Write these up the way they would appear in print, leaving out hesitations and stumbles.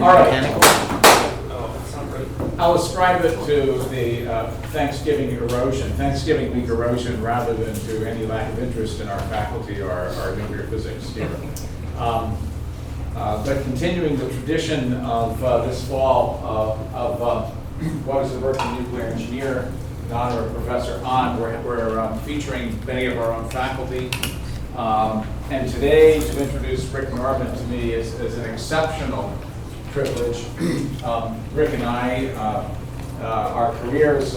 All right. Mechanical? I'll ascribe it to the Thanksgiving erosion, Thanksgiving week erosion, rather than to any lack of interest in our faculty or our nuclear physics here. But continuing the tradition of this fall of what is the Berkeley nuclear engineer, in honor of Professor Hahn, we're featuring many of our own faculty. And today, to introduce Rick Norman to me is an exceptional privilege. Rick and I, our careers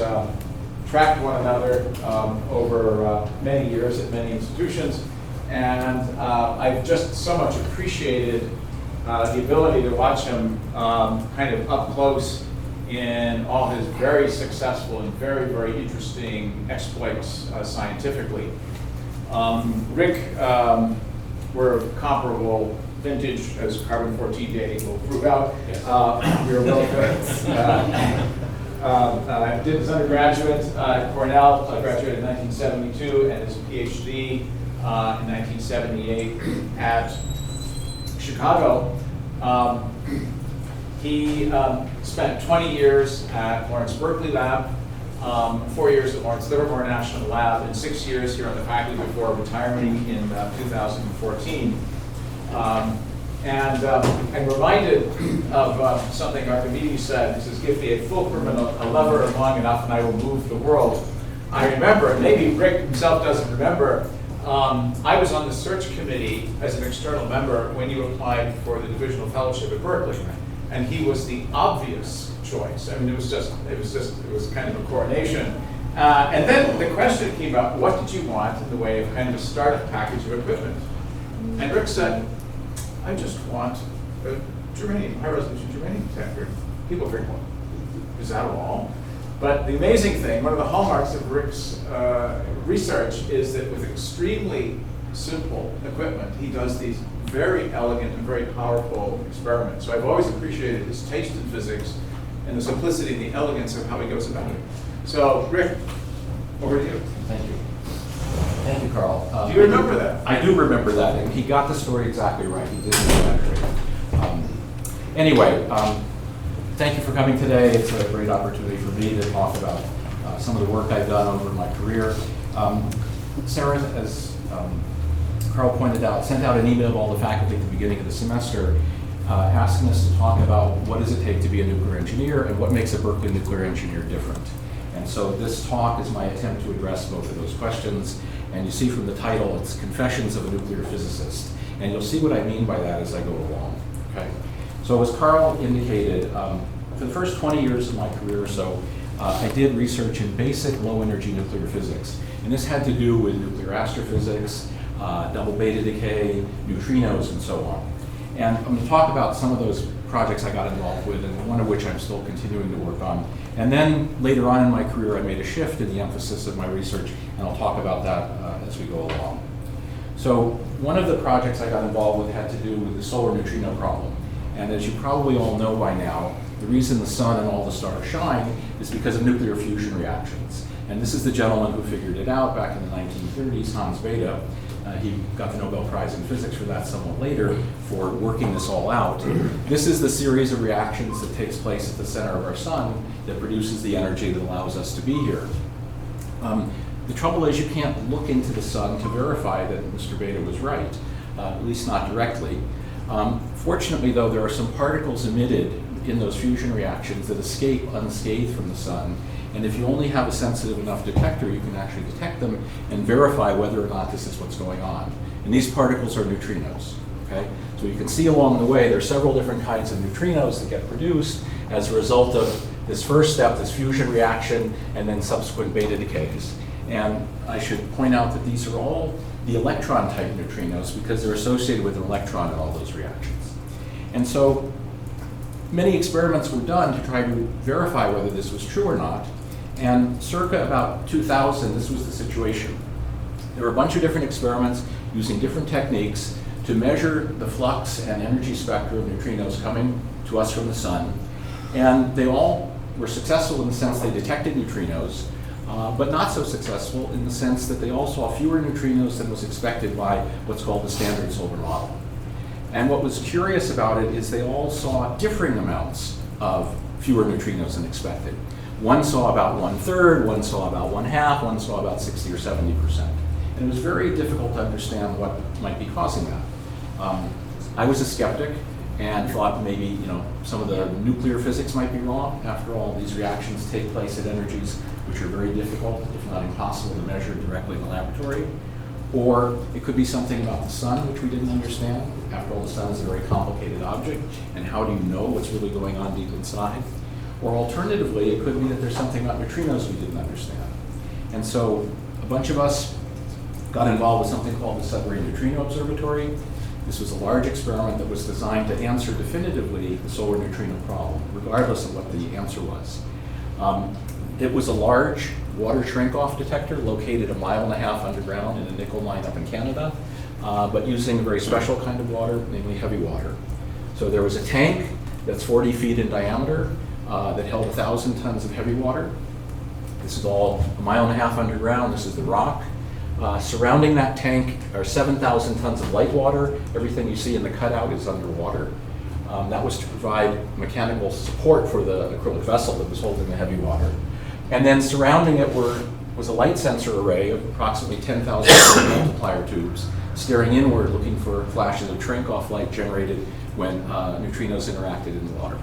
tracked one another over many years at many institutions, and I've just so much appreciated the ability to watch him kind of up close in all his very successful and very, very interesting exploits scientifically. Rick, we're comparable vintage, as carbon-14 dating will prove out. Yes. We were both did his undergraduate at Cornell, graduated in 1972, and his PhD in 1978 at Chicago. He spent 20 years at Lawrence Berkeley Lab, 4 years at Lawrence Livermore National Lab, and 6 years here on the faculty before retiring in 2014. And I'm reminded of something Archimedes said. He says, "Give me a fulcrum and a lever long enough and I will move the world." I remember, and maybe Rick himself doesn't remember, I was on the search committee as an external member when you applied for the divisional fellowship at Berkeley. And he was the obvious choice. I mean, it was kind of a coronation. And then the question came up, what did you want in the way of kind of a startup package of equipment? And Rick said, I just want a germanium, high-resolution germanium detector. People think, well, is that all? But the amazing thing, one of the hallmarks of Rick's research is that with extremely simple equipment, he does these very elegant and very powerful experiments. So I've always appreciated his taste in physics and the simplicity and the elegance of how he goes about it. So, Rick, over to you. Thank you. Thank you, Carl. Do you remember that? I do remember that, and he got the story exactly right. He did exaggerate. Anyway, thank you for coming today. It's a great opportunity for me to talk about some of the work I've done over my career. Sarah, as Carl pointed out, sent out an email to all the faculty at the beginning of the semester asking us to talk about what does it take to be a nuclear engineer and what makes a Berkeley nuclear engineer different. And so this talk is my attempt to address both of those questions. And you see from the title, it's Confessions of a Nuclear Physicist. And you'll see what I mean by that as I go along. Okay? So as Carl indicated, for the first 20 years of my career or so, I did research in basic low-energy nuclear physics. And this had to do with nuclear astrophysics, double beta decay, neutrinos, and so on. And I'm going to talk about some of those projects I got involved with, and one of which I'm still continuing to work on. And then later on in my career, I made a shift in the emphasis of my research, and I'll talk about that as we go along. So one of the projects I got involved with had to do with the solar neutrino problem. And as you probably all know by now, the reason the sun and all the stars shine is because of nuclear fusion reactions. And this is the gentleman who figured it out back in the 1930s, Hans Bethe. He got the Nobel Prize in Physics for that somewhat later for working this all out. This is the series of reactions that takes place at the center of our sun that produces the energy that allows us to be here. The trouble is you can't look into the sun to verify that Mr. Bethe was right, at least not directly. Fortunately, though, there are some particles emitted in those fusion reactions that escape unscathed from the sun. And if you only have a sensitive enough detector, you can actually detect them and verify whether or not this is what's going on. And these particles are neutrinos, okay? So you can see along the way, there are several different kinds of neutrinos that get produced as a result of this first step, this fusion reaction, and then subsequent beta decays. And I should point out that these are all the electron type neutrinos because they're associated with an electron in all those reactions. And so many experiments were done to try to verify whether this was true or not. And circa about 2000, this was the situation. There were a bunch of different experiments using different techniques to measure the flux and energy spectra of neutrinos coming to us from the sun. And they all were successful in the sense they detected neutrinos, but not so successful in the sense that they all saw fewer neutrinos than was expected by what's called the standard solar model. And what was curious about it is they all saw differing amounts of fewer neutrinos than expected. One saw about 1/3, one saw about 1/2, one saw about 60 or 70%. And it was very difficult to understand what might be causing that. I was a skeptic and thought maybe some of the nuclear physics might be wrong. After all, these reactions take place at energies which are very difficult, if not impossible, to measure directly in the laboratory. Or it could be something about the sun, which we didn't understand. After all, the sun is a very complicated object, and how do you know what's really going on deep inside? Or alternatively, it could be that there's something about neutrinos we didn't understand. And so a bunch of us got involved with something called the Sudbury Neutrino Observatory. This was a large experiment that was designed to answer definitively the solar neutrino problem, regardless of what the answer was. It was a large water shrink-off detector located 1.5 miles underground in a nickel mine up in Canada, but using a very special kind of water, namely heavy water. So there was a tank that's 40 feet in diameter that held 1,000 tons of heavy water. This is all 1.5 miles underground. This is the rock. Surrounding that tank are 7,000 tons of light water. Everything you see in the cutout is underwater. That was to provide mechanical support for the acrylic vessel that was holding the heavy water. And then surrounding it was a light sensor array of approximately 10,000 multiplier tubes, staring inward, looking for flashes of shrink-off light generated when neutrinos interacted in the water.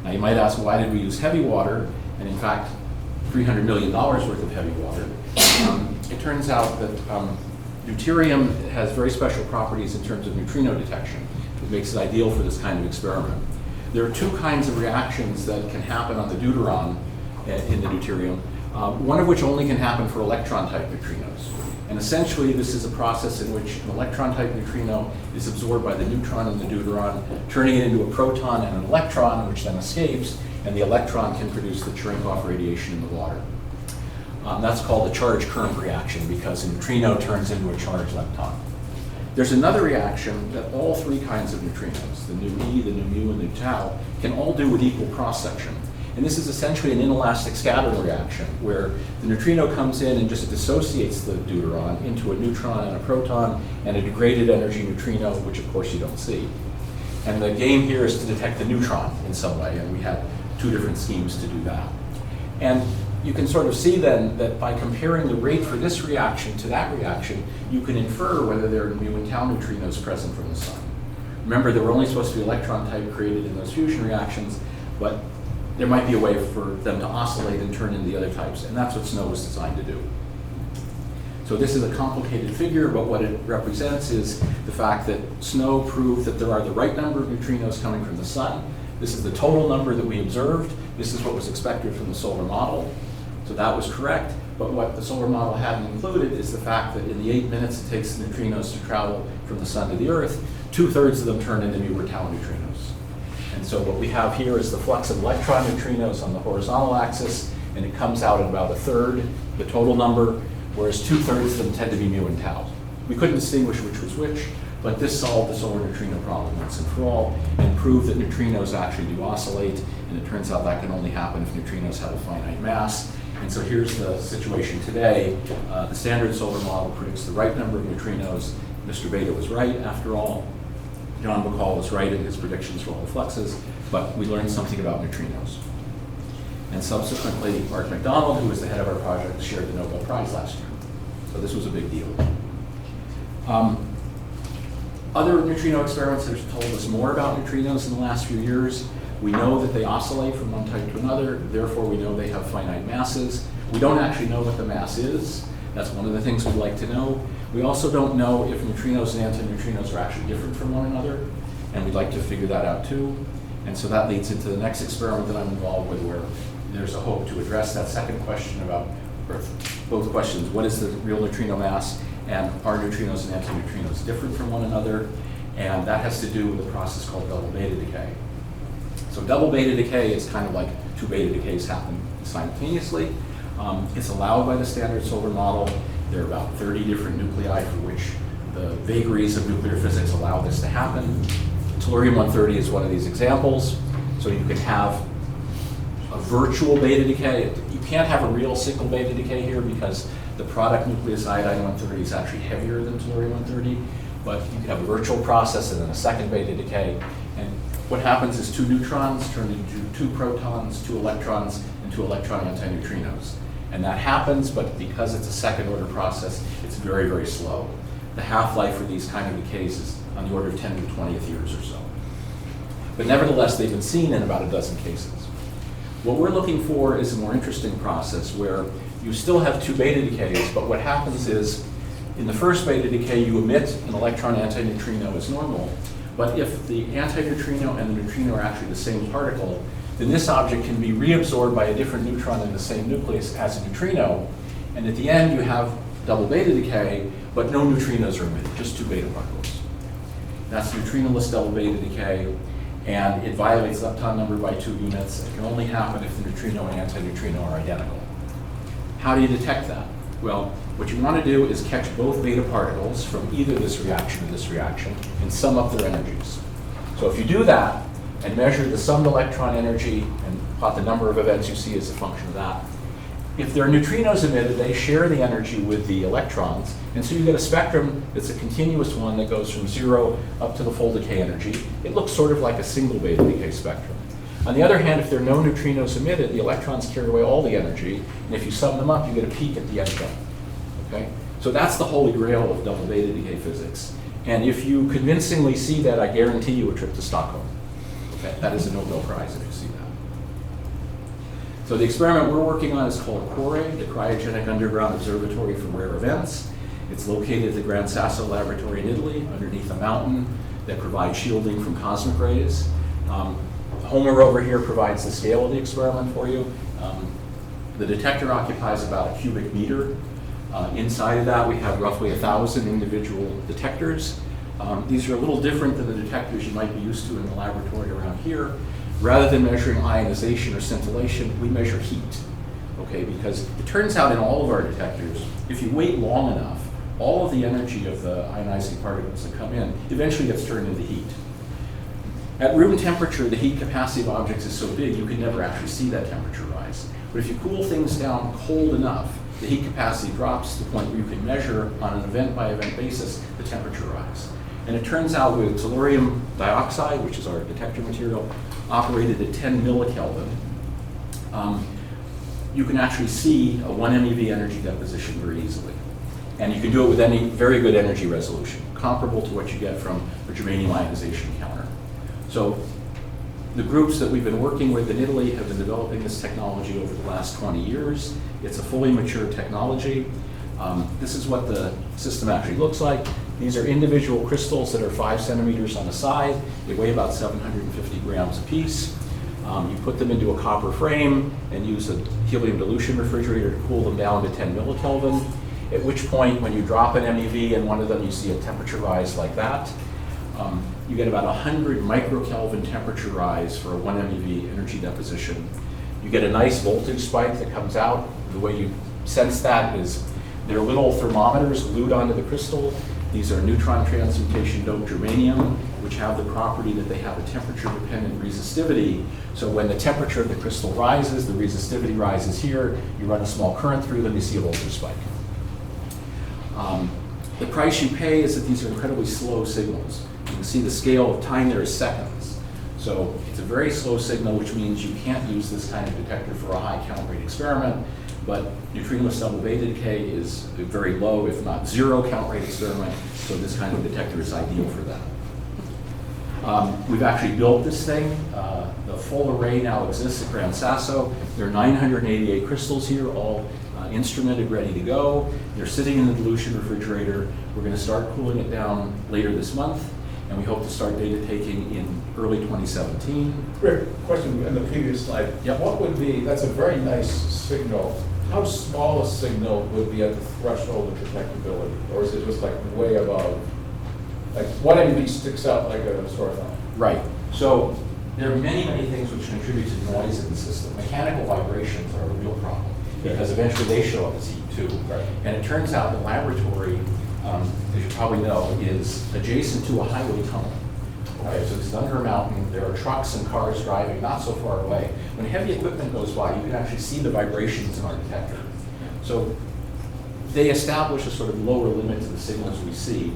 Now you might ask, why did we use heavy water? And in fact, $300 million worth of heavy water. It turns out that deuterium has very special properties in terms of neutrino detection, which makes it ideal for this kind of experiment. There are two kinds of reactions that can happen on the deuteron in the deuterium, one of which only can happen for electron-type neutrinos. And essentially, this is a process in which an electron-type neutrino is absorbed by the neutron in the deuteron, turning it into a proton and an electron, which then escapes, and the electron can produce the shrink-off radiation in the water. That's called the charge current reaction, because a neutrino turns into a charged lepton. There's another reaction that all three kinds of neutrinos, the nu e, the nu mu, and the nu tau, can all do with equal cross-section. And this is essentially an inelastic scattering reaction, where the neutrino comes in and just dissociates the deuteron into a neutron and a proton and a degraded energy neutrino, which of course you don't see. And the game here is to detect the neutron in some way, and we had two different schemes to do that. And you can sort of see then that by comparing the rate for this reaction to that reaction, you can infer whether there are mu and tau neutrinos present from the sun. Remember, there were only supposed to be electron type created in those fusion reactions, but there might be a way for them to oscillate and turn into the other types, and that's what SNO was designed to do. So this is a complicated figure, but what it represents is the fact that SNO proved that there are the right number of neutrinos coming from the sun. This is the total number that we observed. This is what was expected from the solar model. So that was correct, but what the solar model hadn't included is the fact that in the 8 minutes it takes the neutrinos to travel from the sun to the Earth, 2/3 of them turn into mu or tau neutrinos. And so what we have here is the flux of electron neutrinos on the horizontal axis, and it comes out at about 1/3, the total number, whereas 2/3 of them tend to be mu and tau. We couldn't distinguish which was which, but this solved the solar neutrino problem once and for all, and proved that neutrinos actually do oscillate, and it turns out that can only happen if neutrinos have a finite mass. And so here's the situation today. The standard solar model predicts the right number of neutrinos. Mr. Beta was right, after all. John Bacall was right in his predictions for all the fluxes, but we learned something about neutrinos. And subsequently, Mark McDonald, who was the head of our project, shared the Nobel Prize last year. So this was a big deal. Other neutrino experiments have told us more about neutrinos in the last few years. We know that they oscillate from one type to another, therefore we know they have finite masses. We don't actually know what the mass is. That's one of the things we'd like to know. We also don't know if neutrinos and anti-neutrinos are actually different from one another, and we'd like to figure that out too. And so that leads into the next experiment that I'm involved with, where there's a hope to address that second question about, or both questions, what is the real neutrino mass, and are neutrinos and anti-neutrinos different from one another? And that has to do with a process called double beta decay. So double beta decay is kind of like two beta decays happen simultaneously. It's allowed by the standard solar model. There are about 30 different nuclei for which the vagaries of nuclear physics allow this to happen. Tellurium-130 is one of these examples. So you can have a virtual beta decay. You can't have a real single beta decay here because the product nucleoside iodine-130 is actually heavier than tellurium-130. but you can have a virtual process and then a second beta decay. And what happens is 2 neutrons turn into 2 protons, 2 electrons, and 2 electron antineutrinos. And that happens, but because it's a second order process, it's very, very slow. The half-life for these kind of decays is on the order of 10 to 20th years or so. But nevertheless, they've been seen in about a dozen cases. What we're looking for is a more interesting process where you still have 2 beta decays, but what happens is in the first beta decay, you emit an electron antineutrino as normal, but if the antineutrino and the neutrino are actually the same particle, then this object can be reabsorbed by a different neutron in the same nucleus as a neutrino, and at the end you have double beta decay, but no neutrinos are emitted, just 2 beta particles. That's neutrinoless double beta decay, and it violates lepton number by 2 units. It can only happen if the neutrino and antineutrino are identical. How do you detect that? Well, what you want to do is catch both beta particles from either this reaction or this reaction and sum up their energies. So if you do that and measure the summed electron energy and plot the number of events you see as a function of that, if there are neutrinos emitted, they share the energy with the electrons, and so you get a spectrum that's a continuous one that goes from 0 up to the full decay energy. It looks sort of like a single beta decay spectrum. On the other hand, if there are no neutrinos emitted, the electrons carry away all the energy, and if you sum them up, you get a peak at the end point. Okay? So that's the holy grail of double beta decay physics. And if you convincingly see that, I guarantee you a trip to Stockholm. Okay? That is a Nobel Prize if you see that. So the experiment we're working on is called CORE, the Cryogenic Underground Observatory for Rare Events. It's located at the Gran Sasso Laboratory in Italy, underneath a mountain that provides shielding from cosmic rays. Homer over here provides the scale of the experiment for you. The detector occupies about a cubic meter. Inside of that, we have roughly 1,000 individual detectors. These are a little different than the detectors you might be used to in the laboratory around here. Rather than measuring ionization or scintillation, we measure heat, okay? Because it turns out in all of our detectors, if you wait long enough, all of the energy of the ionizing particles that come in eventually gets turned into heat. At room temperature, the heat capacity of objects is so big, you can never actually see that temperature rise. But if you cool things down cold enough, the heat capacity drops to the point where you can measure on an event-by-event basis the temperature rise. And it turns out with tellurium dioxide, which is our detector material, operated at 10 millikelvin, you can actually see a 1 MeV energy deposition very easily. And you can do it with any very good energy resolution, comparable to what you get from a germanium ionization counter. So the groups that we've been working with in Italy have been developing this technology over the last 20 years. It's a fully mature technology. This is what the system actually looks like. These are individual crystals that are 5 centimeters on the side. They weigh about 750 grams apiece. You put them into a copper frame and use a helium dilution refrigerator to cool them down to 10 millikelvin, at which point when you drop an MeV in one of them, you see a temperature rise like that. You get about 100 microkelvin temperature rise for a 1 MeV energy deposition. You get a nice voltage spike that comes out. The way you sense that is there are little thermometers glued onto the crystal. These are neutron transmutation doped germanium, which have the property that they have a temperature-dependent resistivity. So when the temperature of the crystal rises, the resistivity rises here. You run a small current through them, you see a voltage spike. The price you pay is that these are incredibly slow signals. You can see the scale of time there is seconds. So it's a very slow signal, which means you can't use this kind of detector for a high count rate experiment. But neutrinoless double beta decay is a very low, if not zero count rate experiment, so this kind of detector is ideal for that. We've actually built this thing. The full array now exists at Gran Sasso. There are 988 crystals here, all instrumented, ready to go. They're sitting in the dilution refrigerator. We're going to start cooling it down later this month, and we hope to start data taking in early 2017. Rick, question in the previous slide. Yep. What would be, that's a very nice signal. How small a signal would be at the threshold of detectability? Or is it just like way above? Like 1 MeV sticks out like a sore thumb. Right. So there are many, many things which contribute to noise in the system. Mechanical vibrations are a real problem because eventually they show up as heat too. Right. And it turns out the laboratory, as you probably know, is adjacent to a highway tunnel. Okay, so it's under a mountain. There are trucks and cars driving not so far away. When heavy equipment goes by, you can actually see the vibrations in our detector. So they establish a sort of lower limit to the signals we see.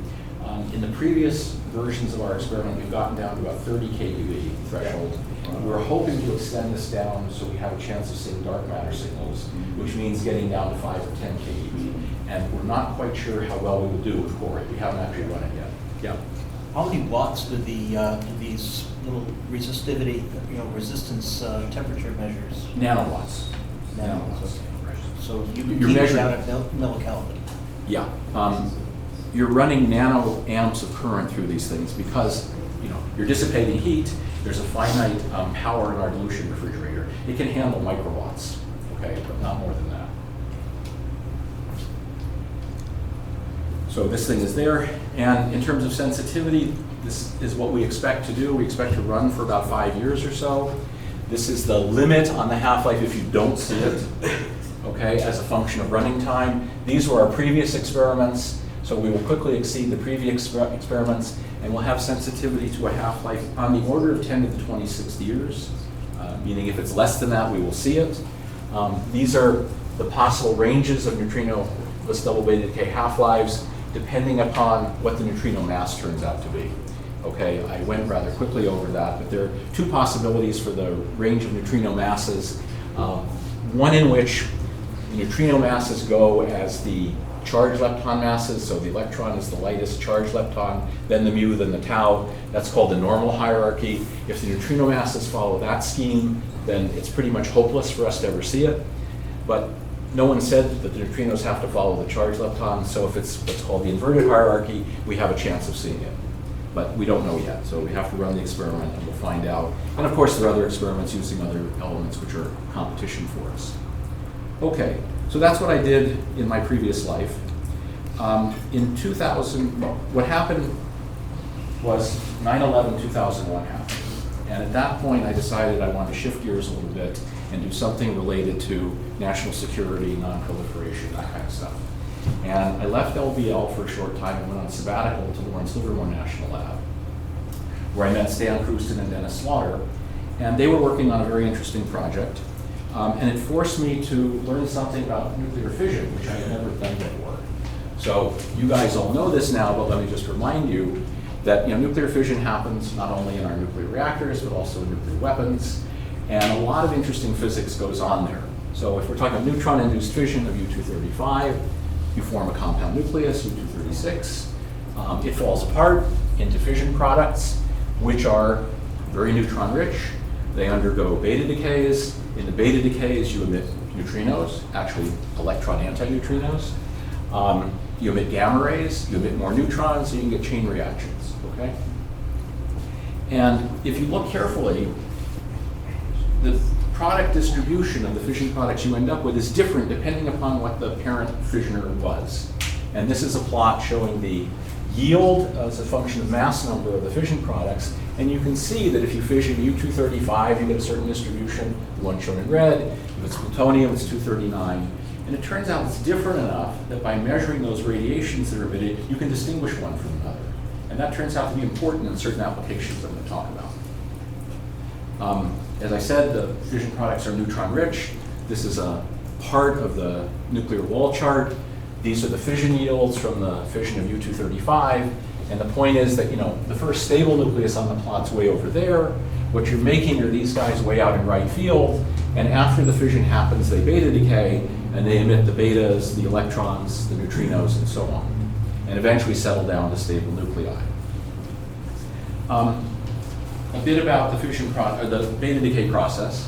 In the previous versions of our experiment, we've gotten down to about 30 keV threshold. We're hoping to extend this down so we have a chance of seeing dark matter signals, which means getting down to 5 or 10 keV. And we're not quite sure how well we will do with core. We haven't actually run it yet. Yeah. How many watts do these little resistivity, resistance temperature measures? Nanowatts. Nanowatts. So you can You're keep it measuring- down at millikelvin. Yeah. You're running nanoamps of current through these things because you're dissipating heat. There's a finite power in our dilution refrigerator. It can handle microwatts, okay, but not more than that. So this thing is there, and in terms of sensitivity, this is what we expect to do. We expect to run for about 5 years or so. This is the limit on the half-life if you don't see it, okay, as a function of running time. These were our previous experiments, so we will quickly exceed the previous experiments, and we'll have sensitivity to a half-life on the order of 10 to the 26th years, meaning if it's less than that, we will see it. These are the possible ranges of neutrino-less double beta decay half-lives, depending upon what the neutrino mass turns out to be. Okay, I went rather quickly over that, but there are two possibilities for the range of neutrino masses. One in which the neutrino masses go as the charged lepton masses, so the electron is the lightest charged lepton, then the mu, then the tau. That's called the normal hierarchy. If the neutrino masses follow that scheme, then it's pretty much hopeless for us to ever see it. But no one said that the neutrinos have to follow the charged lepton, so if it's what's called the inverted hierarchy, we have a chance of seeing it. But we don't know yet, so we have to run the experiment and we'll find out. And of course, there are other experiments using other elements which are competition for us. Okay, so that's what I did in my previous life. In 2000, what happened was 9/11/2001 happened. And at that point, I decided I wanted to shift gears a little bit and do something related to national security, non-proliferation, that kind of stuff. And I left LBL for a short time and went on sabbatical to Lawrence Livermore National Lab, where I met Stan Prussin and Dennis Slaughter. And they were working on a very interesting project. And it forced me to learn something about nuclear fission, which I had never done before. So you guys all know this now, but let me just remind you that nuclear fission happens not only in our nuclear reactors, but also in nuclear weapons. And a lot of interesting physics goes on there. So if we're talking about neutron-induced fission of U-235, you form a compound nucleus, U-236. It falls apart into fission products, which are very neutron-rich. They undergo beta decays. In the beta decays, you emit neutrinos, actually electron anti-neutrinos. You emit gamma rays, you emit more neutrons, so you can get chain reactions, okay? And if you look carefully, the product distribution of the fission products you end up with is different depending upon what the parent fissioner was. And this is a plot showing the yield as a function of mass number of the fission products. And you can see that if you fission U-235, you get a certain distribution, the one shown in red. If it's plutonium, it's 239. And it turns out it's different enough that by measuring those radiations that are emitted, you can distinguish one from another. And that turns out to be important in certain applications I'm going to talk about. As I said, the fission products are neutron-rich. This is a part of the nuclear wall chart. These are the fission yields from the fission of U-235. And the point is that, the first stable nucleus on the plot's way over there. What you're making are these guys way out in right field. And after the fission happens, they beta decay, and they emit the betas, the electrons, the neutrinos, and so on. And eventually settle down to stable nuclei. A bit about the fission the beta decay process.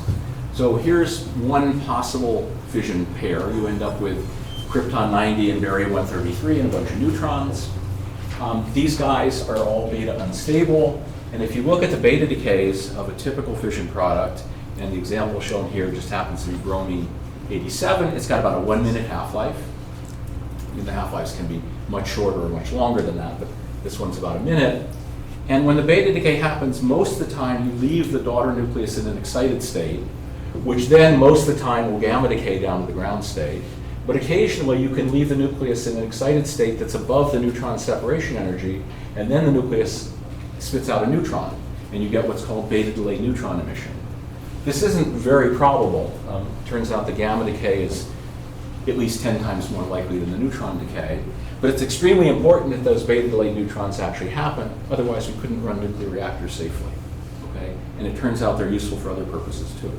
So here's one possible fission pair. You end up with krypton 90 and barium 133 and a bunch of neutrons. These guys are all beta unstable. And if you look at the beta decays of a typical fission product, and the example shown here just happens to be bromine 87, it's got about a 1 minute half-life. The half-lives can be much shorter or much longer than that, but this one's about a minute. And when the beta decay happens, most of the time you leave the daughter nucleus in an excited state, which then most of the time will gamma decay down to the ground state. But occasionally you can leave the nucleus in an excited state that's above the neutron separation energy, and then the nucleus spits out a neutron, and you get what's called beta delayed neutron emission. This isn't very probable. Turns out the gamma decay is at least 10 times more likely than the neutron decay. But it's extremely important that those beta delayed neutrons actually happen, otherwise we couldn't run nuclear reactors safely. Okay? And it turns out they're useful for other purposes too.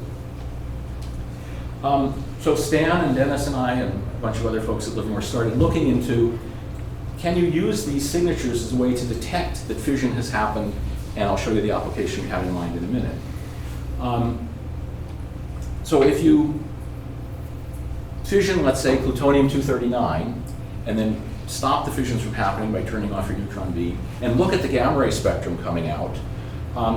So Stan and Dennis and I and a bunch of other folks at Livermore started looking into, can you use these signatures as a way to detect that fission has happened? And I'll show you the application we have in mind in a minute. So if you fission, let's say, plutonium-239, and then stop the fissions from happening by turning off your neutron beam, and look at the gamma ray spectrum coming out,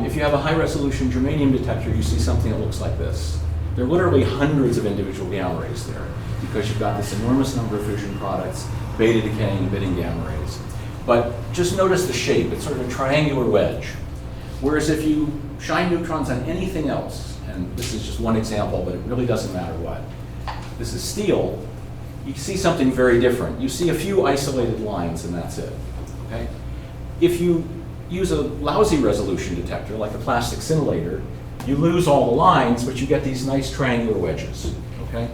if you have a high-resolution germanium detector, you see something that looks like this. There are literally hundreds of individual gamma rays there, because you've got this enormous number of fission products, beta decaying, emitting gamma rays. But just notice the shape. It's sort of a triangular wedge. Whereas if you shine neutrons on anything else, and this is just one example, but it really doesn't matter what, this is steel, you see something very different. You see a few isolated lines, and that's it. Okay? If you use a lousy resolution detector, like a plastic scintillator, you lose all the lines, but you get these nice triangular wedges. Okay?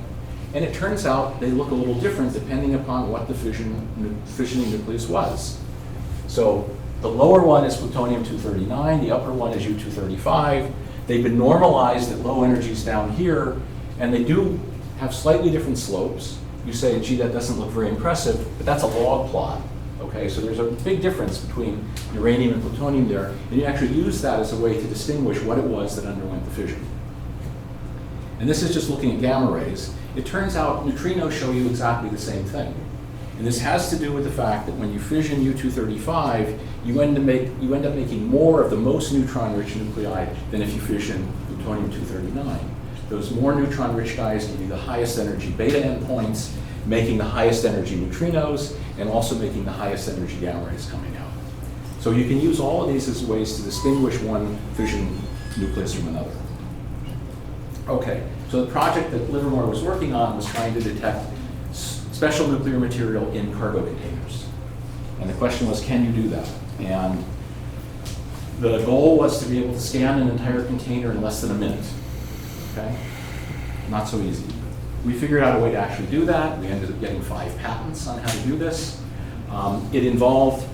And it turns out they look a little different depending upon what the fissioning nucleus was. So the lower one is plutonium-239, the upper one is U-235. They've been normalized at low energies down here, and they do have slightly different slopes. You say, gee, that doesn't look very impressive, but that's a log plot. Okay, so there's a big difference between uranium and plutonium there, and you actually use that as a way to distinguish what it was that underwent the fission. And this is just looking at gamma rays. It turns out neutrinos show you exactly the same thing. And this has to do with the fact that when you fission U-235, you end up making more of the most neutron-rich nuclei than if you fission plutonium-239. Those more neutron-rich guys give you the highest energy beta endpoints, making the highest energy neutrinos, and also making the highest energy gamma rays coming out. So you can use all of these as ways to distinguish one fission nucleus from another. Okay, so the project that Livermore was working on was trying to detect special nuclear material in cargo containers. And the question was, can you do that? And the goal was to be able to scan an entire container in less than a minute. Okay? Not so easy. We figured out a way to actually do that. We ended up getting 5 patents on how to do this. It involved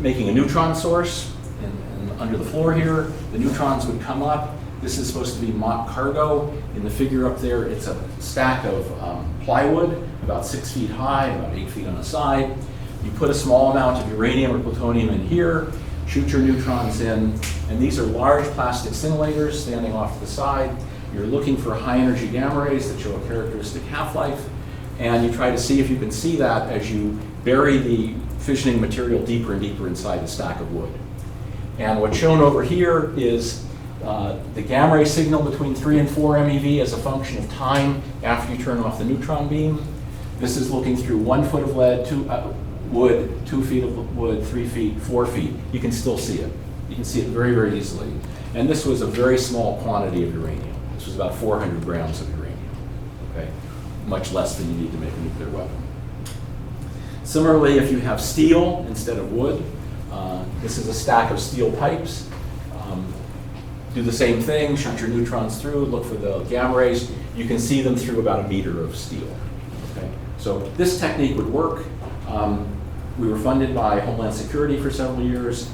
making a neutron source, and under the floor here, the neutrons would come up. This is supposed to be mock cargo. In the figure up there, it's a stack of plywood, about 6 feet high, about 8 feet on the side. You put a small amount of uranium or plutonium in here, shoot your neutrons in, and these are large plastic scintillators standing off to the side. You're looking for high energy gamma rays that show a characteristic half-life, and you try to see if you can see that as you bury the fissioning material deeper and deeper inside the stack of wood. And what's shown over here is the gamma ray signal between 3 and 4 MeV as a function of time after you turn off the neutron beam. This is looking through 1 foot of lead, wood, 2 feet of wood, 3 feet, 4 feet. You can still see it. You can see it very, very easily. And this was a very small quantity of uranium. This was about 400 grams of uranium, okay? Much less than you need to make a nuclear weapon. Similarly, if you have steel instead of wood, this is a stack of steel pipes. Do the same thing, shoot your neutrons through, look for the gamma rays. You can see them through about a meter of steel. Okay? So this technique would work. We were funded by Homeland Security for several years.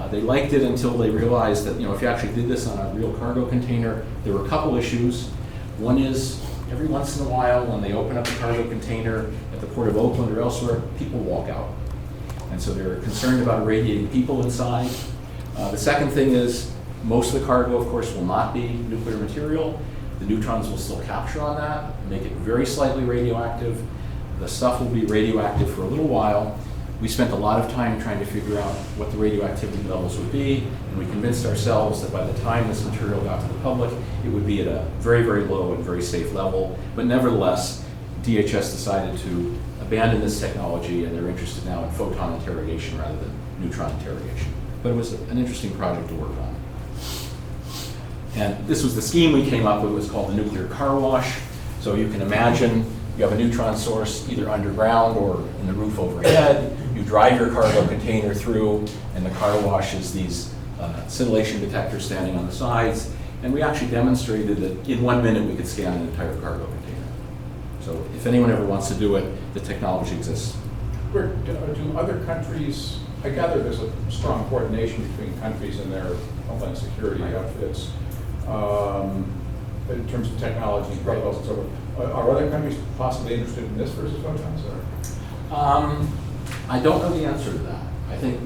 They liked it until they realized that, if you actually did this on a real cargo container, there were a couple issues. One is, every once in a while, when they open up a cargo container at the Port of Oakland or elsewhere, people walk out. And so they're concerned about irradiating people inside. The second thing is, most of the cargo, of course, will not be nuclear material. The neutrons will still capture on that, make it very slightly radioactive. The stuff will be radioactive for a little while. We spent a lot of time trying to figure out what the radioactivity levels would be, and we convinced ourselves that by the time this material got to the public, it would be at a very, very low and very safe level. But nevertheless, DHS decided to abandon this technology, and they're interested now in photon interrogation rather than neutron interrogation. But it was an interesting project to work on. And this was the scheme we came up with. It was called the nuclear car wash. So you can imagine you have a neutron source either underground or in the roof overhead. You drive your cargo container through, and the car wash is these scintillation detectors standing on the sides. And we actually demonstrated that in 1 minute we could scan an entire cargo container. So if anyone ever wants to do it, the technology exists. Rick, do other countries, I gather there's a strong coordination between countries and their homeland security outfits in terms of technology and protocols and so forth. Are other countries possibly interested in this versus photons? Or? I don't know the answer to that. I think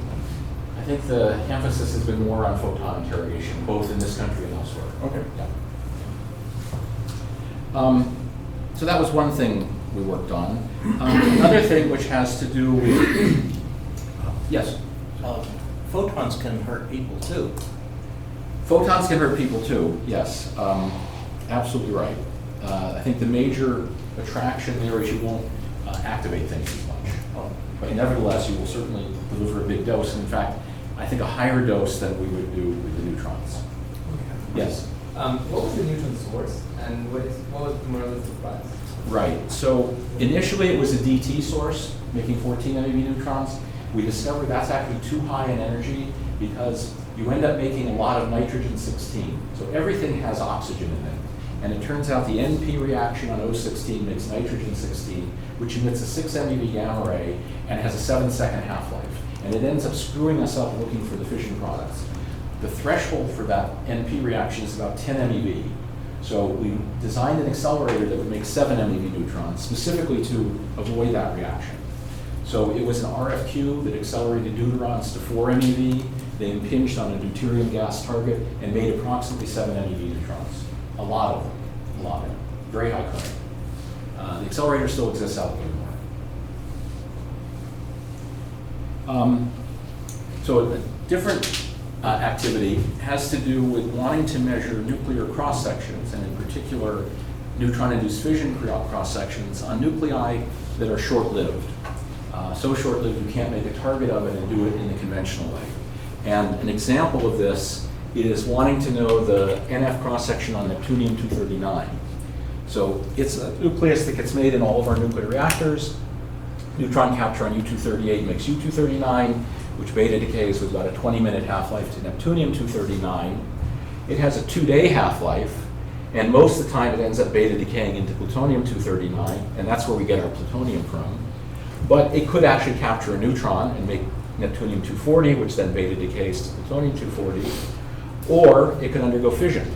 the emphasis has been more on photon interrogation, both in this country and elsewhere. Okay. Yeah. So that was one thing we worked on. Another thing which has to do with, yes? Photons can hurt people too. Photons can hurt people too, yes. Absolutely right. I think the major attraction there is you won't activate things as much. But nevertheless, you will certainly deliver a big dose. In fact, I think a higher dose than we would do with the neutrons. Okay. Yes? What was the neutron source, and what was the realistic price? Right. So initially it was a DT source, making 14 MeV neutrons. We discovered that's actually too high in energy because you end up making a lot of nitrogen-16. So everything has oxygen in it. And it turns out the NP reaction on O16 makes nitrogen-16, which emits a 6 MeV gamma ray and has a 7-second half-life. And it ends up screwing us up looking for the fission products. The threshold for that NP reaction is about 10 MeV. So we designed an accelerator that would make 7 MeV neutrons, specifically to avoid that reaction. So it was an RFQ that accelerated deuterons to 4 MeV. They impinged on a deuterium gas target and made approximately 7 MeV neutrons. A lot of them, very high current. The accelerator still exists out there more. So a different activity has to do with wanting to measure nuclear cross-sections, and in particular, neutron-induced fission cross-sections on nuclei that are short-lived. So short-lived you can't make a target of it and do it in the conventional way. And an example of this is wanting to know the NF cross-section on neptunium-239. So it's a nucleus that gets made in all of our nuclear reactors. Neutron capture on U-238 makes U-239, which beta decays with about a 20-minute half-life to neptunium-239. It has a 2-day half-life, and most of the time it ends up beta decaying into plutonium-239, and that's where we get our plutonium from. But it could actually capture a neutron and make neptunium-240, which then beta decays to plutonium-240, or it could undergo fission,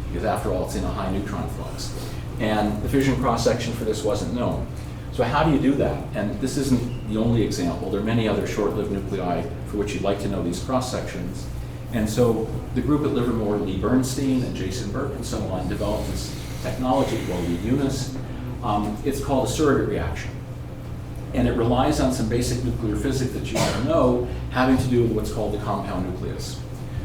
because after all, it's in a high neutron flux. And the fission cross-section for this wasn't known. So how do you do that? And this isn't the only example. There are many other short-lived nuclei for which you'd like to know these cross-sections. And so the group at Livermore, Lee Bernstein and Jason Burke and so on, developed this technology called UNIS. It's called a surrogate reaction. And it relies on some basic nuclear physics that you all know, having to do with what's called the compound nucleus.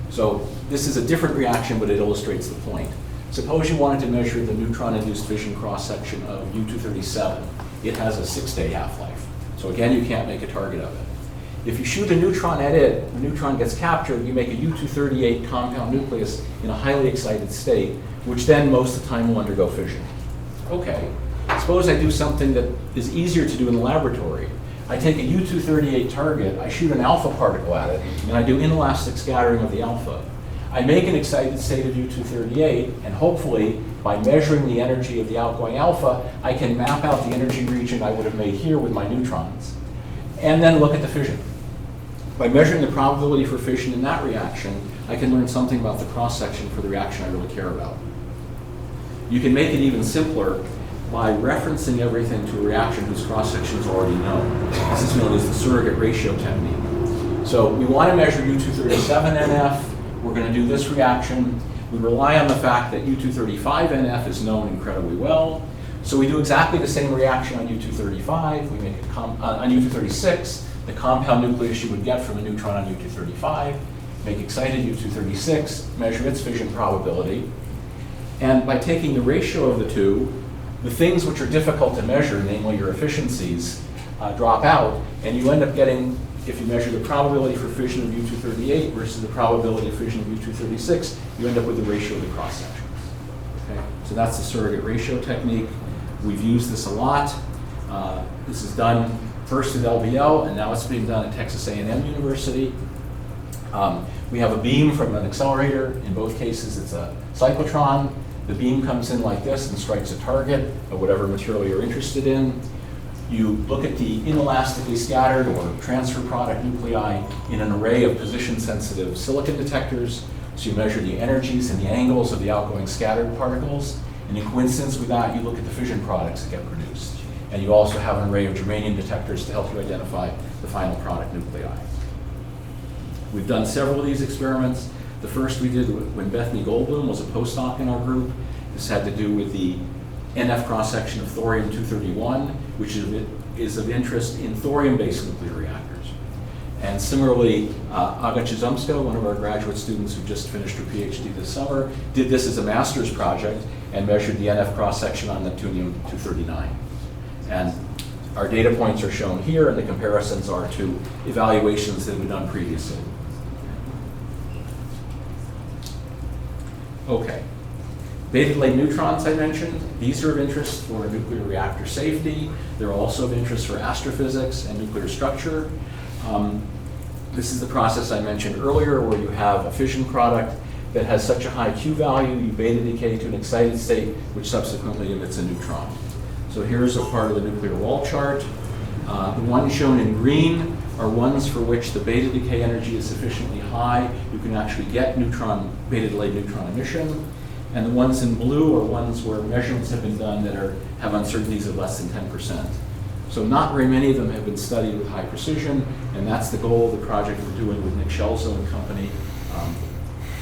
So this is a different reaction, but it illustrates the point. Suppose you wanted to measure the neutron-induced fission cross-section of U-237. It has a 6-day half-life. So again, you can't make a target of it. If you shoot a neutron at it, the neutron gets captured, you make a U-238 compound nucleus in a highly excited state, which then most of the time will undergo fission. Okay, suppose I do something that is easier to do in the laboratory. I take a U-238 target, I shoot an alpha particle at it, and I do inelastic scattering of the alpha. I make an excited state of U-238, and hopefully, by measuring the energy of the outgoing alpha, I can map out the energy region I would have made here with my neutrons, and then look at the fission. By measuring the probability for fission in that reaction, I can learn something about the cross-section for the reaction I really care about. You can make it even simpler by referencing everything to a reaction whose cross-section is already known. This is known as the surrogate ratio technique. So we want to measure U-237NF. We're going to do this reaction. We rely on the fact that U-235NF is known incredibly well. So we do exactly the same reaction on U-235. We make it on U-236, the compound nucleus you would get from a neutron on U-235. Make excited U-236, measure its fission probability. And by taking the ratio of the two, the things which are difficult to measure, namely your efficiencies, drop out, and you end up getting, if you measure the probability for fission of U-238 versus the probability of fission of U-236, you end up with the ratio of the cross-sections. Okay? So that's the surrogate ratio technique. We've used this a lot. This is done first at LBL, and now it's being done at Texas A&M University. We have a beam from an accelerator. In both cases, it's a cyclotron. The beam comes in like this and strikes a target of whatever material you're interested in. You look at the inelastically scattered or transfer product nuclei in an array of position-sensitive silicon detectors. So you measure the energies and the angles of the outgoing scattered particles. And in coincidence with that, you look at the fission products that get produced. And you also have an array of germanium detectors to help you identify the final product nuclei. We've done several of these experiments. The first we did when Bethany Goldblum was a postdoc in our group. This had to do with the NF cross-section of thorium-231, which is of interest in thorium-based nuclear reactors. And similarly, Aga Chizumska, one of our graduate students who just finished her PhD this summer, did this as a master's project and measured the NF cross-section on neptunium-239. And our data points are shown here, and the comparisons are to evaluations that have been done previously. Okay. Beta-delayed neutrons I mentioned, these are of interest for nuclear reactor safety. They're also of interest for astrophysics and nuclear structure. This is the process I mentioned earlier where you have a fission product that has such a high Q value, you beta decay to an excited state, which subsequently emits a neutron. So here's a part of the nuclear wall chart. The ones shown in green are ones for which the beta decay energy is sufficiently high. You can actually get beta-delayed neutron emission. And the ones in blue are ones where measurements have been done that have uncertainties of less than 10%. So not very many of them have been studied with high precision, and that's the goal of the project we're doing with Nick Schelzo and company.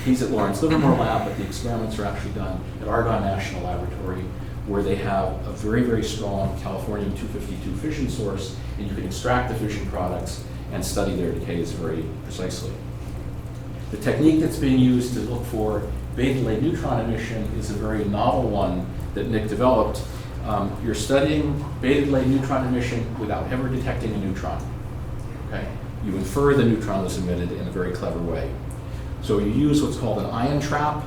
He's at Lawrence Livermore Lab, but the experiments are actually done at Argonne National Laboratory, where they have a very, very strong californium-252 fission source, and you can extract the fission products and study their decays very precisely. The technique that's being used to look for beta-delayed neutron emission is a very novel one that Nick developed. You're studying beta-delayed neutron emission without ever detecting a neutron. Okay? You infer the neutron was emitted in a very clever way. So you use what's called an ion trap.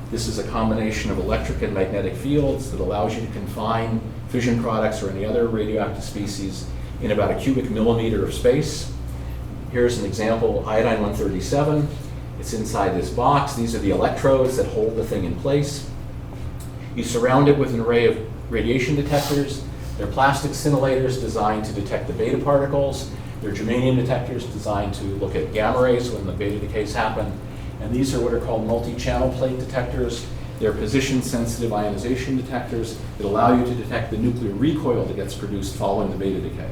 This is a combination of electric and magnetic fields that allows you to confine fission products or any other radioactive species in about a cubic millimeter of space. Here's an example, iodine-137. It's inside this box. These are the electrodes that hold the thing in place. You surround it with an array of radiation detectors. They're plastic scintillators designed to detect the beta particles. They're germanium detectors designed to look at gamma rays when the beta decays happen. And these are what are called multi-channel plate detectors. They're position-sensitive ionization detectors that allow you to detect the nuclear recoil that gets produced following the beta decay.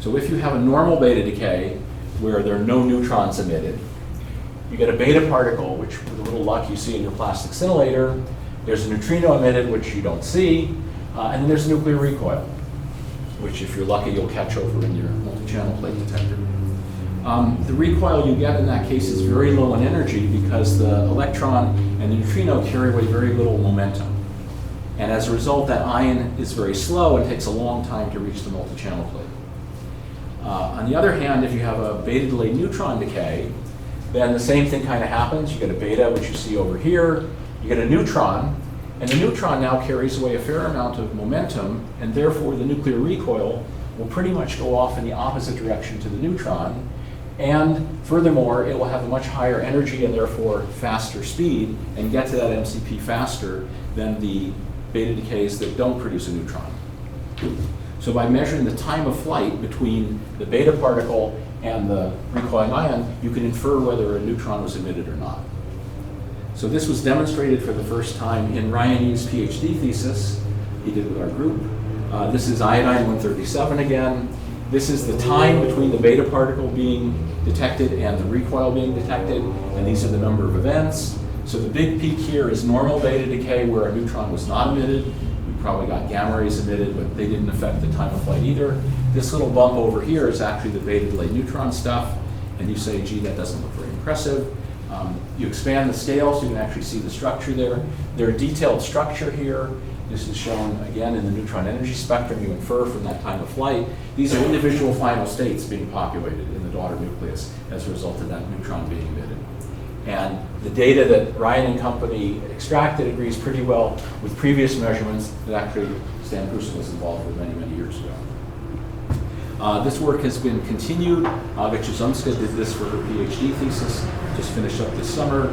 So if you have a normal beta decay where there are no neutrons emitted, you get a beta particle, which with a little luck you see in your plastic scintillator. There's a neutrino emitted, which you don't see, and then there's a nuclear recoil, which if you're lucky you'll catch over in your multi-channel plate detector. The recoil you get in that case is very low in energy because the electron and the neutrino carry away very little momentum. And as a result, that ion is very slow and takes a long time to reach the multi-channel plate. On the other hand, if you have a beta-delayed neutron decay, then the same thing kind of happens. You get a beta, which you see over here. You get a neutron, and the neutron now carries away a fair amount of momentum, and therefore the nuclear recoil will pretty much go off in the opposite direction to the neutron. And furthermore, it will have a much higher energy and therefore faster speed and get to that MCP faster than the beta decays that don't produce a neutron. So by measuring the time of flight between the beta particle and the recoiling ion, you can infer whether a neutron was emitted or not. So this was demonstrated for the first time in Ryan Yi's PhD thesis he did with our group. This is iodine-137 again. This is the time between the beta particle being detected and the recoil being detected, and these are the number of events. So the big peak here is normal beta decay where a neutron was not emitted. We probably got gamma rays emitted, but they didn't affect the time of flight either. This little bump over here is actually the beta-delayed neutron stuff, and you say, gee, that doesn't look very impressive. You expand the scale so you can actually see the structure there. There's a detailed structure here. This is shown again in the neutron energy spectrum. You infer from that time of flight. These are individual final states being populated in the daughter nucleus as a result of that neutron being emitted. And the data that Ryan and company extracted agrees pretty well with previous measurements that actually Stan Prussin was involved with many, many years ago. This work has been continued. Aga Chizumska did this for her PhD thesis, just finished up this summer.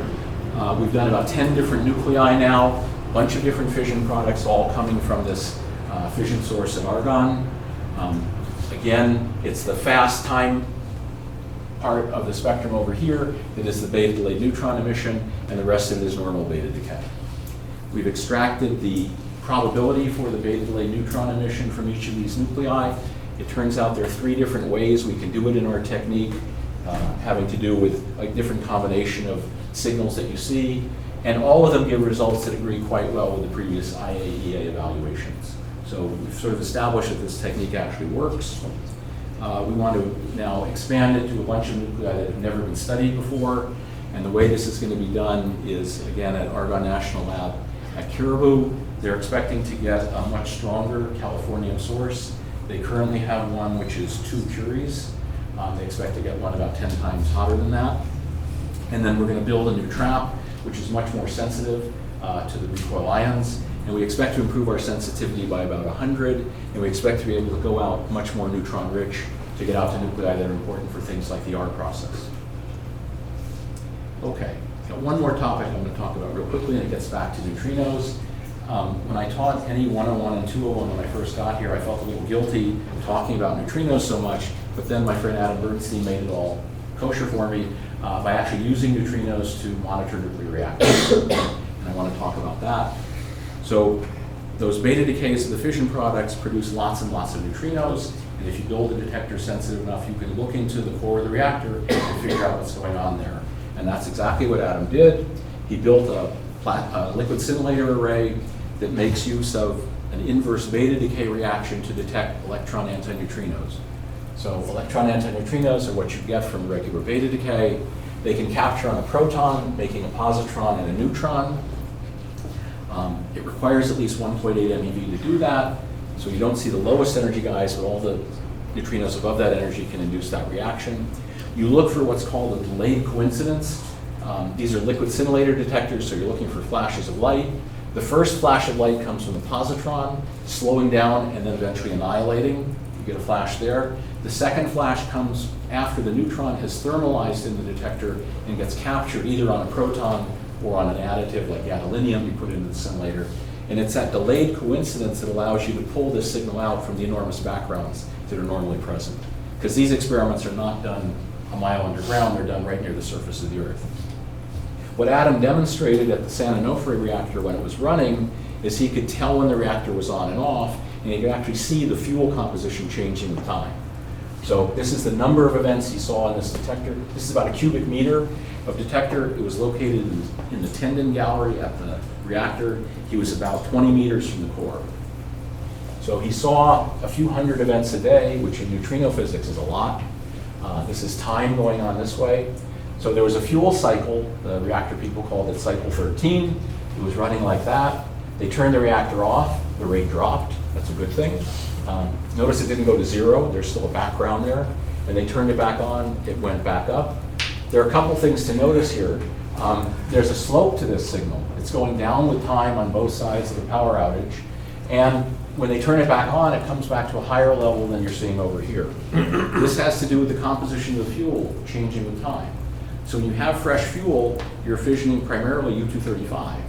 We've done about 10 different nuclei now. bunch of different fission products all coming from this fission source at Argonne. Again, it's the fast time part of the spectrum over here that is the beta delayed neutron emission, and the rest of it is normal beta decay. We've extracted the probability for the beta delayed neutron emission from each of these nuclei. It turns out there are 3 different ways we can do it in our technique, having to do with a different combination of signals that you see, and all of them give results that agree quite well with the previous IAEA evaluations. So we've sort of established that this technique actually works. We want to now expand it to a bunch of nuclei that have never been studied before, and the way this is going to be done is, again, at Argonne National Lab at Caribou. They're expecting to get a much stronger californium source. They currently have one which is 2 curies. They expect to get one about 10 times hotter than that. And then we're going to build a new trap, which is much more sensitive to the recoil ions. And we expect to improve our sensitivity by about 100, and we expect to be able to go out much more neutron rich to get out to nuclei that are important for things like the R process. Okay, got one more topic I'm going to talk about real quickly, and it gets back to neutrinos. When I taught NE 101 and 201 when I first got here, I felt a little guilty talking about neutrinos so much, but then my friend Adam Bernstein made it all kosher for me by actually using neutrinos to monitor nuclear reactors. And I want to talk about that. So those beta decays of the fission products produce lots and lots of neutrinos, and if you build a detector sensitive enough, you can look into the core of the reactor and figure out what's going on there. And that's exactly what Adam did. He built a liquid scintillator array that makes use of an inverse beta decay reaction to detect electron anti-neutrinos. So electron anti-neutrinos are what you get from regular beta decay. They can capture on a proton, making a positron and a neutron. It requires at least 1.8 MeV to do that, so you don't see the lowest energy guys, but all the neutrinos above that energy can induce that reaction. You look for what's called a delayed coincidence. These are liquid scintillator detectors, so you're looking for flashes of light. The first flash of light comes from the positron, slowing down and then eventually annihilating. You get a flash there. The second flash comes after the neutron has thermalized in the detector and gets captured either on a proton or on an additive like gadolinium you put into the scintillator. And it's that delayed coincidence that allows you to pull this signal out from the enormous backgrounds that are normally present. Because these experiments are not done a mile underground, they're done right near the surface of the Earth. What Adam demonstrated at the San Onofre reactor when it was running is he could tell when the reactor was on and off, and he could actually see the fuel composition changing with time. So this is the number of events he saw in this detector. This is about a cubic meter of detector. It was located in the tendon gallery at the reactor. He was about 20 meters from the core. So he saw a few hundred events a day, which in neutrino physics is a lot. This is time going on this way. So there was a fuel cycle. The reactor people called it cycle 13. It was running like that. They turned the reactor off. The rate dropped. That's a good thing. Notice it didn't go to 0. There's still a background there. When they turned it back on, it went back up. There are a couple things to notice here. There's a slope to this signal. It's going down with time on both sides of the power outage. And when they turn it back on, it comes back to a higher level than you're seeing over here. This has to do with the composition of the fuel changing with time. So when you have fresh fuel, you're fissioning primarily U-235.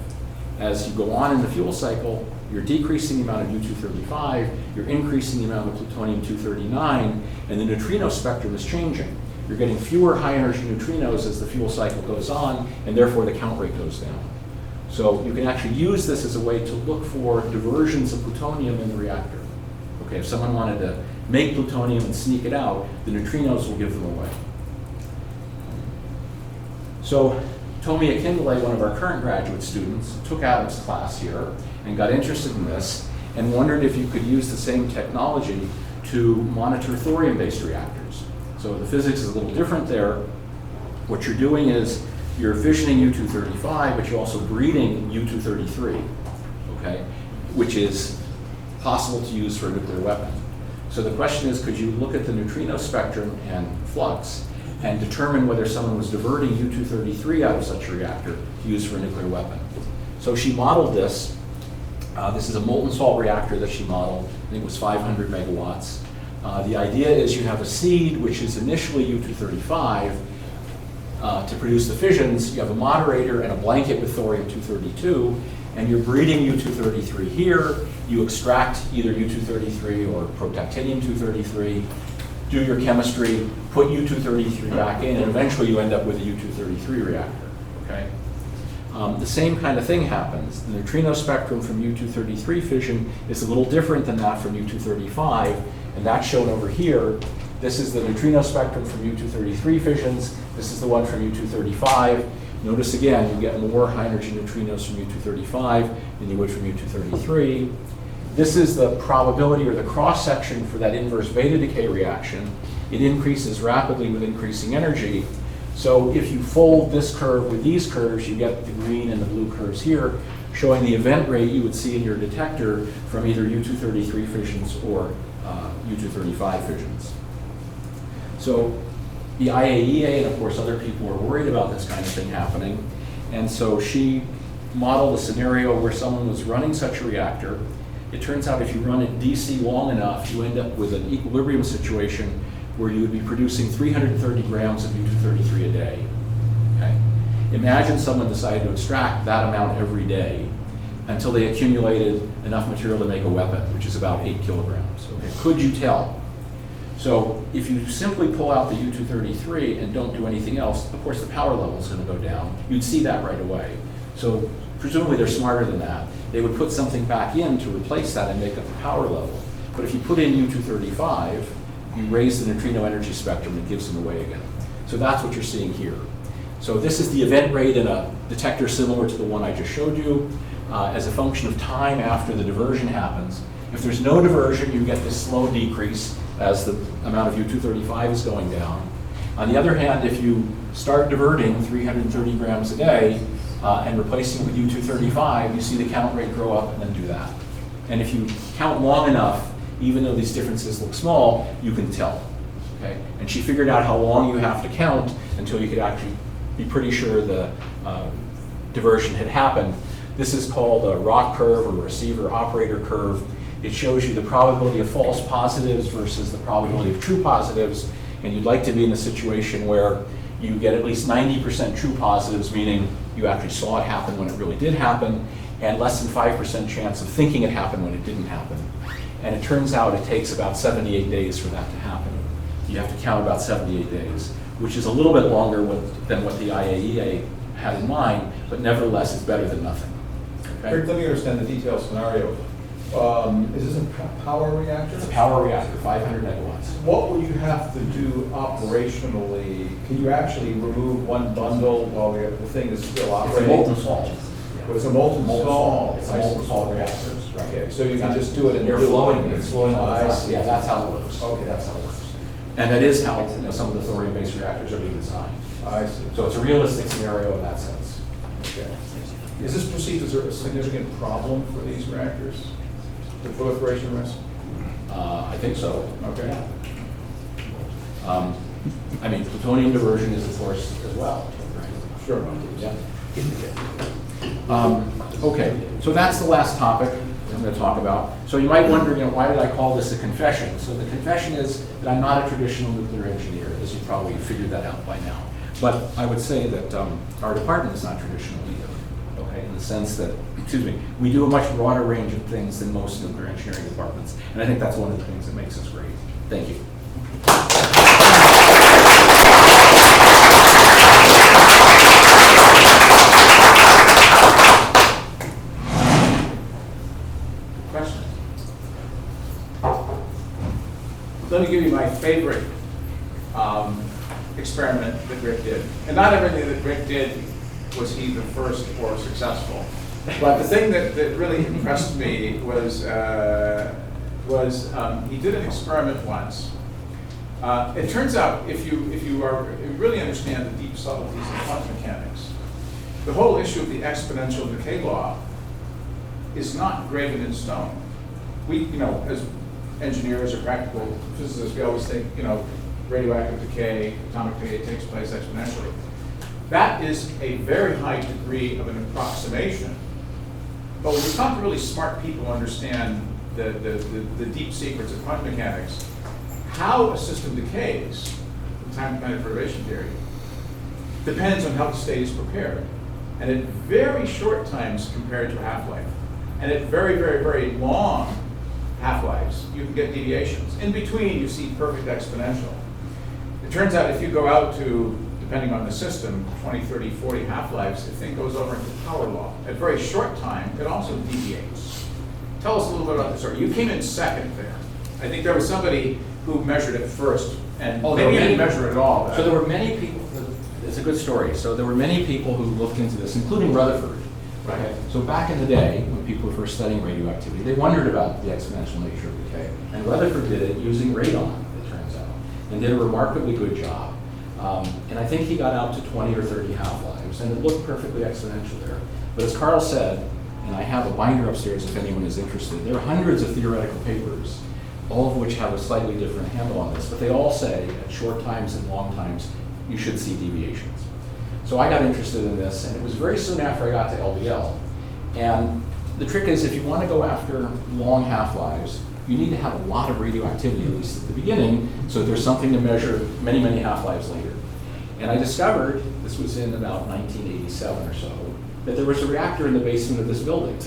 As you go on in the fuel cycle, you're decreasing the amount of U-235, you're increasing the amount of plutonium-239, and the neutrino spectrum is changing. You're getting fewer high-energy neutrinos as the fuel cycle goes on, and therefore the count rate goes down. So you can actually use this as a way to look for diversions of plutonium in the reactor. Okay, if someone wanted to make plutonium and sneak it out, the neutrinos will give them away. So Tomi Akindele, one of our current graduate students, took Adam's class here and got interested in this and wondered if you could use the same technology to monitor thorium-based reactors. So the physics is a little different there. What you're doing is you're fissioning U-235, but you're also breeding U-233, okay, which is possible to use for a nuclear weapon. So the question is, could you look at the neutrino spectrum and flux and determine whether someone was diverting U-233 out of such a reactor to use for a nuclear weapon? So she modeled this. This is a molten salt reactor that she modeled. I think it was 500 megawatts. The idea is you have a seed, which is initially U-235. to produce the fissions, you have a moderator and a blanket with thorium-232, and you're breeding U-233 here. You extract either U-233 or protactinium-233, do your chemistry, put U-233 back in, and eventually you end up with a U-233 reactor, okay? The same kind of thing happens. The neutrino spectrum from U-233 fission is a little different than that from U-235, and that's shown over here. This is the neutrino spectrum from U-233 fissions. This is the one from U-235. Notice again, you get more high-energy neutrinos from U-235 than you would from U-233. This is the probability or the cross-section for that inverse beta decay reaction. It increases rapidly with increasing energy. So if you fold this curve with these curves, you get the green and the blue curves here, showing the event rate you would see in your detector from either U-233 fissions or U-235 fissions. So the IAEA and of course other people were worried about this kind of thing happening, and so she modeled a scenario where someone was running such a reactor. It turns out if you run it DC long enough, you end up with an equilibrium situation where you would be producing 330 grams of U-233 a day. Okay? Imagine someone decided to extract that amount every day until they accumulated enough material to make a weapon, which is about 8 kilograms. Okay? Could you tell? So if you simply pull out the U-233 and don't do anything else, of course the power level is going to go down. You'd see that right away. So presumably they're smarter than that. They would put something back in to replace that and make up the power level. But if you put in U-235, you raise the neutrino energy spectrum and it gives them away again. So that's what you're seeing here. So this is the event rate in a detector similar to the one I just showed you as a function of time after the diversion happens. If there's no diversion, you get this slow decrease as the amount of U-235 is going down. On the other hand, if you start diverting 330 grams a day and replacing it with U-235, you see the count rate grow up and then do that. And if you count long enough, even though these differences look small, you can tell. Okay? And she figured out how long you have to count until you could actually be pretty sure the diversion had happened. This is called a Roc curve or receiver operator curve. It shows you the probability of false positives versus the probability of true positives, and you'd like to be in a situation where you get at least 90% true positives, meaning you actually saw it happen when it really did happen, and less than 5% chance of thinking it happened when it didn't happen. And it turns out it takes about 78 days for that to happen. You have to count about 78 days, which is a little bit longer than what the IAEA had in mind, but nevertheless it's better than nothing. Okay? Rick, let me understand the detailed scenario. Is this a power reactor? It's a power reactor, 500 megawatts. What would you have to do operationally? Can you actually remove one bundle while the thing is still It's operating? a molten salt. Well, it's a molten salt. It's a molten salt reactor. Right. Okay, so you can just do it in You're flowing, it's flowing on the I front. see. Yeah, that's how it works. Okay. That's how it works. And that is how some of the thorium-based reactors are being designed. I see. So it's a realistic scenario in that sense. Okay. Is this perceived as a significant problem for these reactors? The proliferation risk? I think so. Okay. I mean, plutonium diversion is, of course, as well. Right? Sure. Yeah. Okay, so that's the last topic I'm going to talk about. So you might wonder, why did I call this a confession? So the confession is that I'm not a traditional nuclear engineer, as you probably figured that out by now. But I would say that our department is not traditional either, okay, in the sense that, we do a much broader range of things than most nuclear engineering departments. And I think that's one of the things that makes us great. Thank you. Questions? Let me give you my favorite experiment that Rick did. And not everything that Rick did was he the first or successful. But the thing that really impressed me was he did an experiment once. It turns out if you really understand the deep subtleties of quantum mechanics, the whole issue of the exponential decay law is not graven in stone. We, as engineers or practical physicists, we always think, radioactive decay, atomic decay takes place exponentially. That is a very high degree of an approximation. But when you talk to really smart people who understand the deep secrets of quantum mechanics, how a system decays, in time-dependent perturbation theory, depends on how the state is prepared. And at very short times compared to a half-life, and at very, very, very long half-lives, you can get deviations. In between, you see perfect exponential. It turns out if you go out to, depending on the system, 20, 30, 40 half-lives, the thing goes over into power law. At very short time, it also deviates. Tell us a little bit about this story. You came in second there. I think there was somebody who measured it first, and maybe you didn't measure it at all. So there were many people, it's a good story. So there were many people who looked into this, including Rutherford. Right. So back in the day, when people were first studying radioactivity, they wondered about the exponential nature of decay. And Rutherford did it using radon, it turns out, and did a remarkably good job. And I think he got out to 20 or 30 half-lives, and it looked perfectly exponential there. But as Carl said, and I have a binder upstairs if anyone is interested, there are hundreds of theoretical papers, all of which have a slightly different handle on this, but they all say at short times and long times, you should see deviations. So I got interested in this, and it was very soon after I got to LBL. And the trick is, if you want to go after long half-lives, you need to have a lot of radioactivity, at least at the beginning, so there's something to measure many, many half-lives later. And I discovered, this was in about 1987 or so, that there was a reactor in the basement of this building.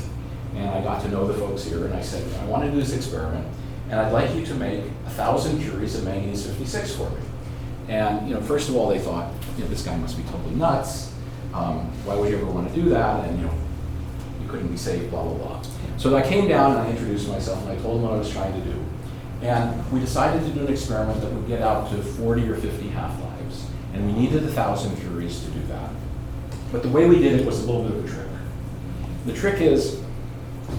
And I got to know the folks here, and I said, I want to do this experiment, and I'd like you to make 1,000 curies of manganese 56 for me. And first of all, they thought, this guy must be totally nuts. Why would you ever want to do that? And you couldn't be safe, blah, blah, blah. So I came down and I introduced myself and I told them what I was trying to do. And we decided to do an experiment that would get out to 40 or 50 half-lives. And we needed 1,000 curies to do that. But the way we did it was a little bit of a trick. The trick is,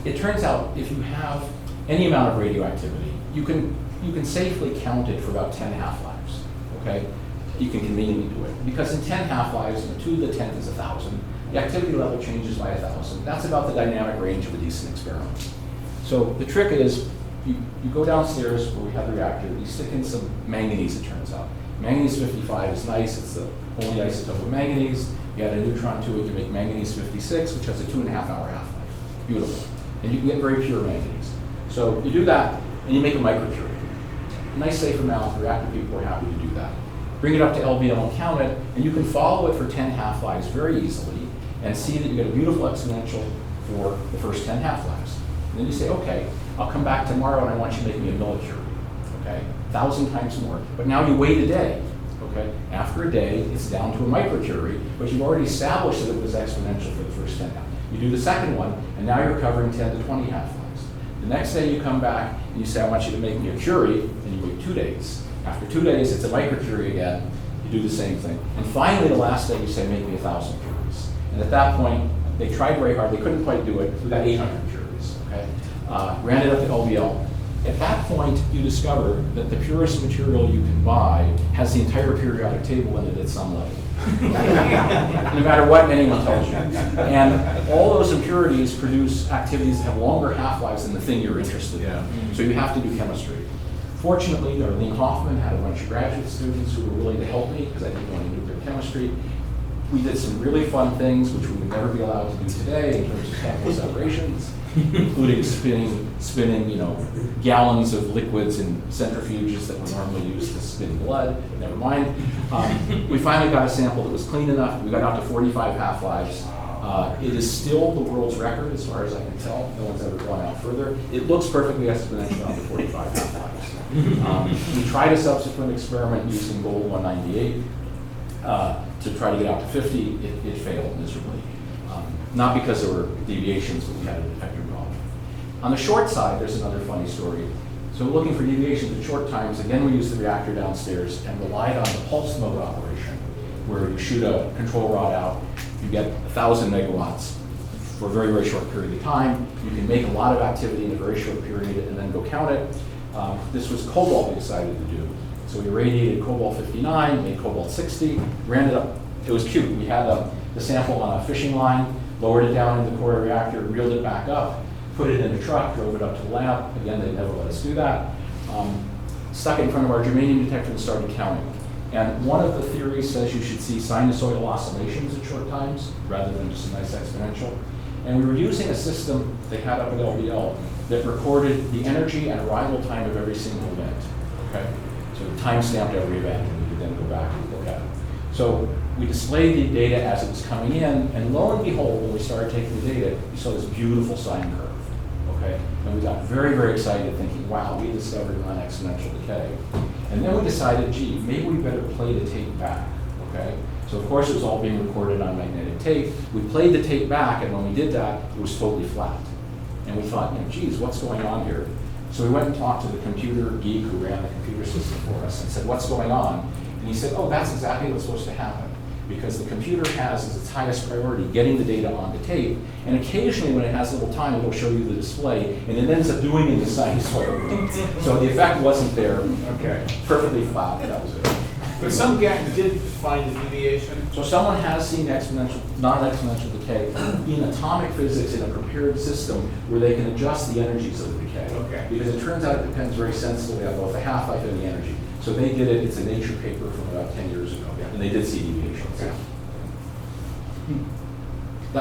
it turns out if you have any amount of radioactivity, you can safely count it for about 10 half-lives, okay? You can conveniently do it. Because in 10 half-lives, 2 to the 10th is 1,000. The activity level changes by 1,000. That's about the dynamic range of a decent experiment. So the trick is, you go downstairs where we have the reactor, you stick in some manganese, it turns out. Manganese 55 is nice, it's the only isotope of manganese. You add a neutron to it, you make manganese 56, which has a 2.5-hour half-life. Beautiful. And you can get very pure manganese. So you do that, and you make a microcurie. A nice safe amount, the reactor people are happy to do that. Bring it up to LBL and count it, and you can follow it for 10 half-lives very easily, and see that you get a beautiful exponential for the first 10 half-lives. And then you say, okay, I'll come back tomorrow and I want you to make me a millicurie, okay? 1,000 times more. But now you wait a day, okay? After a day, it's down to a microcurie, but you've already established that it was exponential for the first 10 half. You do the second one, and now you're covering 10 to 20 half-lives. The next day you come back and you say, I want you to make me a curie, and you wait 2 days. After 2 days, it's a microcurie again. You do the same thing. And finally, the last day, you say, make me 1,000 curies. And at that point, they tried very hard. They couldn't quite do it. We got 800 curies, okay? Ran it up to LBL. At that point, you discover that the purest material you can buy has the entire periodic table in it at some level. No matter what anyone tells you. And all those impurities produce activities that have longer half-lives than the thing you're interested in. So you have to do chemistry. Fortunately, Darlene Hoffman had a bunch of graduate students who were willing to help me because I didn't want to nuclear chemistry. We did some really fun things which we would never be allowed to do today in terms of sample separations, including spinning gallons of liquids in centrifuges that were normally used to spin blood. Never mind. We finally got a sample that was clean enough. We got out to 45 half-lives. It is still the world's record as far as I can tell. No one's ever gone out further. It looks perfectly exponential out to 45 half-lives. We tried a subsequent experiment using gold 198 to try to get out to 50. It failed miserably. Not because there were deviations, but we had a detector problem. On the short side, there's another funny story. So looking for deviations at short times, again, we used the reactor downstairs and relied on the pulse mode operation, where you shoot a control rod out, you get 1,000 megawatts for a very, very short period of time. You can make a lot of activity in a very short period and then go count it. This was cobalt we decided to do. So we irradiated cobalt 59, made cobalt 60, ran it up. It was cute. We had the sample on a fishing line, lowered it down in the core reactor, reeled it back up, put it in a truck, drove it up to the lab. Again, they never let us do that. Stuck it in front of our germanium detector and started counting. And one of the theories says you should see sinusoidal oscillations at short times rather than just a nice exponential. And we were using a system they had up at LBL that recorded the energy and arrival time of every single event. Okay? So it time-stamped every event, and we could then go back and look at it. So we displayed the data as it was coming in, and lo and behold, when we started taking the data, we saw this beautiful sine curve, okay? And we got very, very excited thinking, wow, we discovered non-exponential decay. And then we decided, gee, maybe we better play the tape back, okay? So of course it was all being recorded on magnetic tape. We played the tape back, and when we did that, it was totally flat. And we thought, geez, what's going on here? So we went and talked to the computer geek who ran the computer system for us and said, what's going on? And he said, oh, that's exactly what's supposed to happen. Because the computer has as its highest priority getting the data onto tape, and occasionally when it has a little time, it'll show you the display, and it ends up doing it in sinusoid. So the effect wasn't there. Okay. Perfectly flat, that was it. But some guy did find a deviation. So someone has seen non-exponential decay in atomic physics in a prepared system where they can adjust the energies of the decay. Okay. Because it turns out it depends very sensibly on both the half-life and the energy. So they did it, it's a Nature paper from about 10 years ago, and they did see deviations. Okay.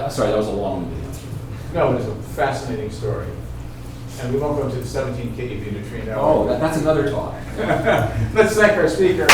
Sorry, that was a long-winded answer. No, it's a fascinating story. And we won't go into the 17 keV neutrino. Oh, that's another talk. Let's thank our speaker.